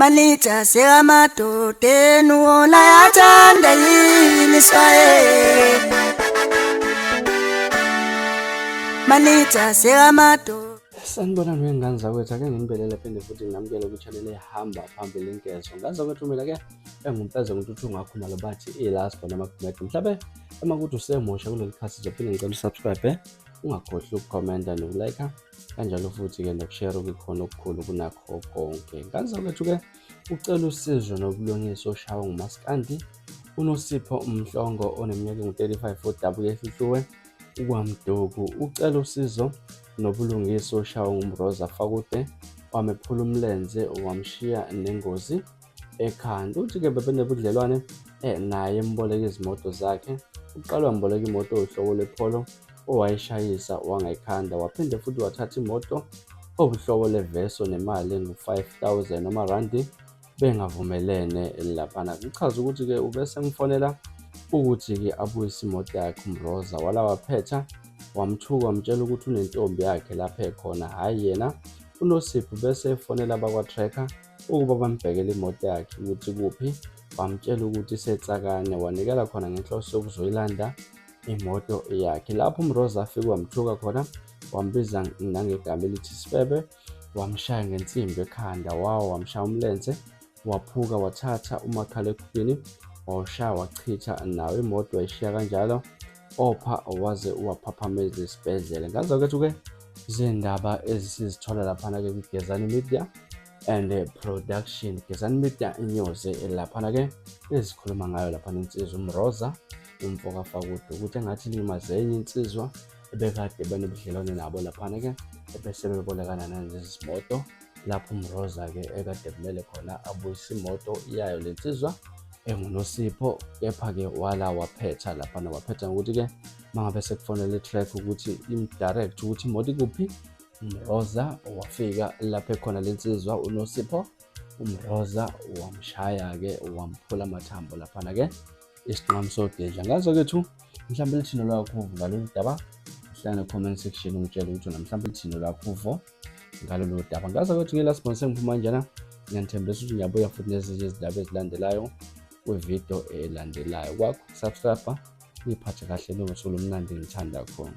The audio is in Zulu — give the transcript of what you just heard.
Malita sekamadodeni wona yathanda yini saye. Malita sekamadodeni. Sanibonani wengane zakwethu, ake nginibelele phinde futhi nginamukele ku-channel ehamba phambili inkezo. Ngazi ukuthi mina ke engumpeze ngintuthu ngakhuluma bathi ilast bona amakumede. Mhlabe emakuthi usemusha kuleli khasi zophinde ngicela usubscribe, ungakhohlwa ukukhomenta nokulike, kanjalo futhi ke nokushare okukhona okukhulu kunakho konke. Ngazi zakwethu ke ucela usizo nobulungiswa oshawa ngumaskandi uNosipho Mhlongo oneminyaka engu-35 OWF ukwamduku. Ucela usizo nobulungiswa oshawa nguMroza Fakude wamephula umlenze wamshiya nengozi ekhanda. Uthi-ke bebenebudlelwane naye emboleka izimoto zakhe. Uqala wamboleka imoto ohlobo lwePolo owayishayisa wangekhanda, waphinde futhi wathatha imoto obuhlobo leVeso nemali engu-5,000 amarandi bengavumelene laphana. Kuchaza ukuthi-ke ubese ngifonela ukuthi-ke abuyise imoto yakhe uMroza, wala waphetha wamthuka wamtshela ukuthi unentombi yakhe lapha ekhona, hhayi yena uNosipho. Bese efonela abakwa-Tracker ukuba bambhekele imoto yakhe ukuthi kuphi, wamtshela ukuthi isetsakane, wanikela khona ngenhloso yokuzoyilanda imoto yakhe. Lapho uMroza afike wamthuka khona, wambiza nangegama elithi Sifebe, wamshaya ngensimbi ekhanda, wamshaya umlenze, waphuka, wathatha umakhalekhukhwini wawushaya wachitha nawo, imoto wayishiya kanjalo opha waze waphaphameza esibhedlela. Ngazo-ke zindaba ezisizithola laphana-ke kwiGezani Media and Production. Gezani Media news laphana-ke ezikhuluma ngayo laphana insizwa uMroza umfo kaFakude ukuthi engathi limaze enye insizwa ebekade benobudlelwane nabo laphana-ke ebese bebolekana nalezi zimoto, lapho uMroza-ke ekade kumele khona abuyise imoto yayo le nsizwa enguNosipho. Kepha-ke wala waphetha laphana, waphetha ngokuthi-ke mangabe sekufonela i-track ukuthi imdirect ukuthi imoto ikuphi, uMroza wafika lapho ekhona le nsizwa uNosipho. uMroza wamshaya-ke wamphula amathambo laphana-ke isinqamu sogedla. Ngazo-kethu mhlawumbe lithini lwakho ngalolu daba, uhlala ne-comment section ungitshela ukuthi mhlawumbe lithini lwakho uvo ngalolu daba. Ngazo-kethu ngela sibonise sengiphuma kanjena, ngiyanithembisa ukuthi ngiyabuya futhi nezinye izindaba ezilandelayo kwividiyo elandelayo. Kwakho subscribe, niphathe kahle, niwusuku omnandi, ngithanda kakhulu.